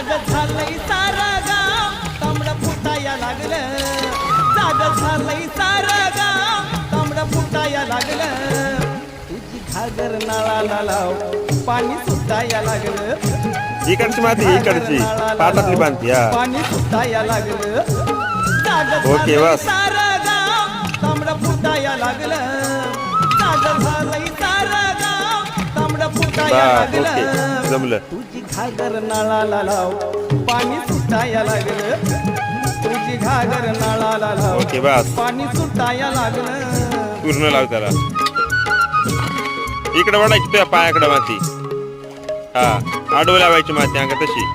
जाग झालंय सारं गाव तांबडं फुटाया लागलं जाग झालंय सारं गाव तांबडं फुटाया लागलं तुझी घागर नळाला लाव पाणी सुटाया लागलं इकडची माती इकडची पाटातली बांधती हा पाणी सुटाया लागलं जाग ओके, झालंय बस. सारं गाव तांबडं फुटाया लागलं जाग झालंय सारं गाव तांबडं फुटाया बस ओके लागलं जमलं तुझी घागर नळाला लाव पाणी सुटाया लागलं तुझी घागर नळाला लाव ओके बस पाणी सुटाया लागलं पूर्ण लाव त्याला इकडे वडायची तुझ्या पायाकडे माती हा आडवं लावायची माती अंगा तशी